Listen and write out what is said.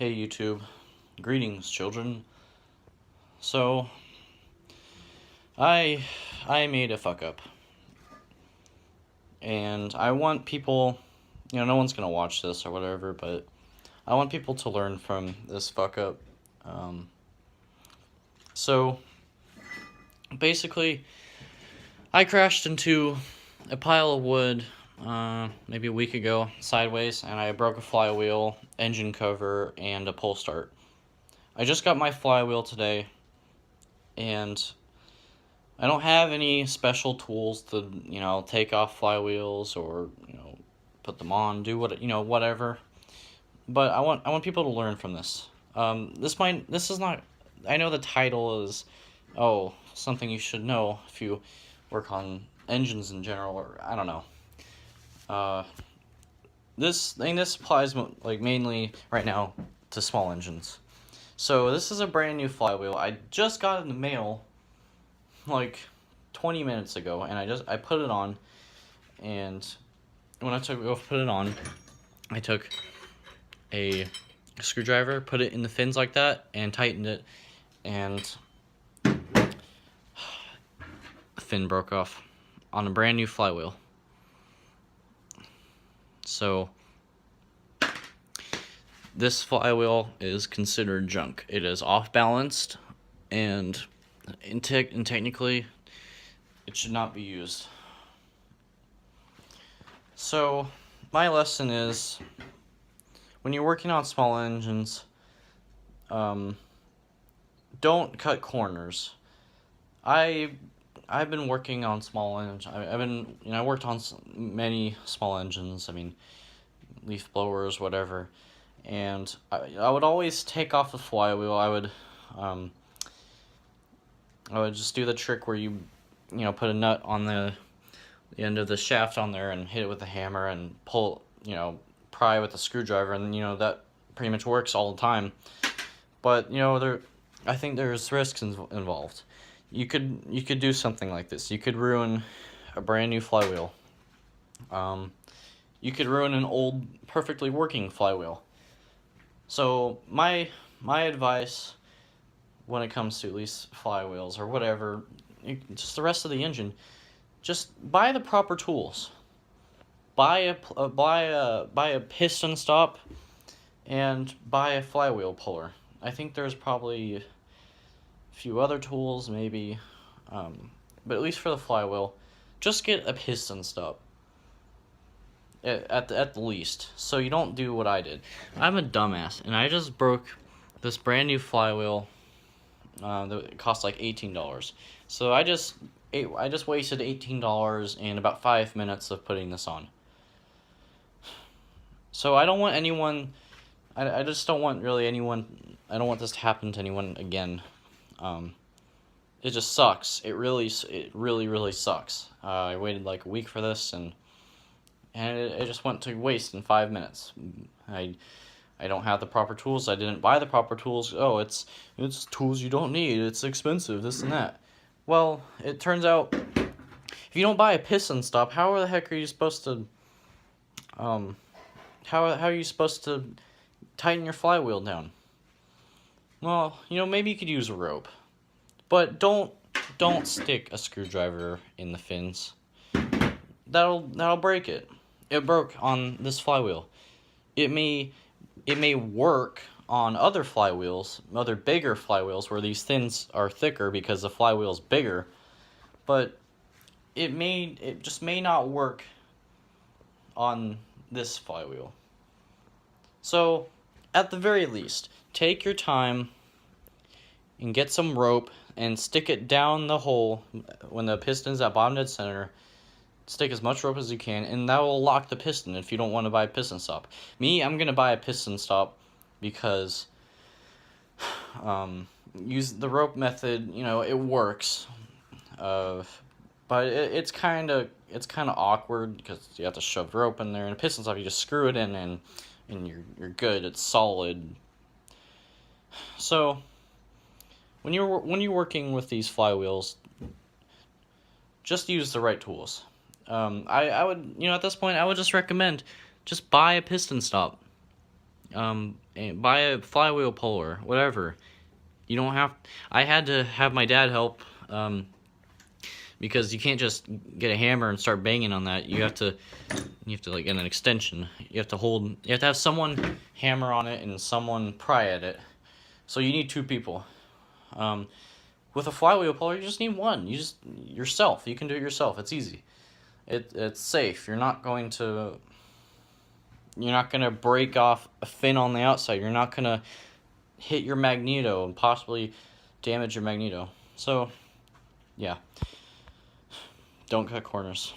Hey YouTube, greetings children. So, I made a fuck up. And I want people, no one's gonna watch this or whatever, but I want people to learn from this fuck up. So, basically, I crashed into a pile of wood maybe a week ago, sideways, and I broke a flywheel, engine cover, and a pull start. I just got my flywheel today, and I don't have any special tools to, take off flywheels or, put them on, do whatever. But I want people to learn from this. This is not, I know the title is, something you should know if you work on engines in general, or I don't know. This applies mainly right now to small engines. So this is a brand new flywheel. I just got it in the mail 20 minutes ago, and I put it on, and when I put it on, I took a screwdriver, put it in the fins like that, and tightened it, and the fin broke off on a brand new flywheel. So this flywheel is considered junk. It is off balanced, and technically it should not be used. So my lesson is, when you're working on small engines, don't cut corners. I've been working on small engines. I worked on many small engines. I mean, leaf blowers, whatever. And I would always take off the flywheel. I would just do the trick where you put a nut on the end of the shaft on there and hit it with a hammer and pull, pry with a screwdriver, and that pretty much works all the time. But I think there's risks involved. You could do something like this. You could ruin a brand new flywheel. You could ruin an old, perfectly working flywheel. So my advice when it comes to at least flywheels or whatever, just the rest of the engine, just buy the proper tools. Buy a piston stop and buy a flywheel puller. I think there's probably a few other tools maybe, but at least for the flywheel, just get a piston stop at the least, so you don't do what I did. I'm a dumbass, and I just broke this brand new flywheel that cost like $18. So I just wasted $18 and about 5 minutes of putting this on. So I don't want anyone, I just don't want really anyone, I don't want this to happen to anyone again. It just sucks. It really sucks. I waited like a week for this, and it just went to waste in 5 minutes. I don't have the proper tools. I didn't buy the proper tools. Oh, it's tools you don't need. It's expensive, this and that. Well, it turns out, if you don't buy a piston stop, how the heck are you supposed to, how are you supposed to tighten your flywheel down? Well, maybe you could use a rope, but don't stick a screwdriver in the fins. That'll break it. It broke on this flywheel. It may work on other flywheels, other bigger flywheels where these fins are thicker because the flywheel's bigger, but it just may not work on this flywheel. So, at the very least, take your time and get some rope and stick it down the hole when the piston's at bottom dead center. Stick as much rope as you can, and that will lock the piston if you don't want to buy a piston stop. I'm going to buy a piston stop because use the rope method, it works. But it's kind of awkward because you have to shove rope in there, and a piston stop, you just screw it in and you're good. It's solid. So when you're working with these flywheels, just use the right tools. I would, at this point, I would just recommend just buy a piston stop. and buy a flywheel puller, whatever. You don't have. I had to have my dad help, because you can't just get a hammer and start banging on that. You have to like get an extension. You have to have someone hammer on it and someone pry at it. So you need two people. With a flywheel puller, you just need one. Yourself. You can do it yourself. It's easy. It's safe. You're not gonna break off a fin on the outside. You're not gonna hit your magneto and possibly damage your magneto. So, yeah. Don't cut corners.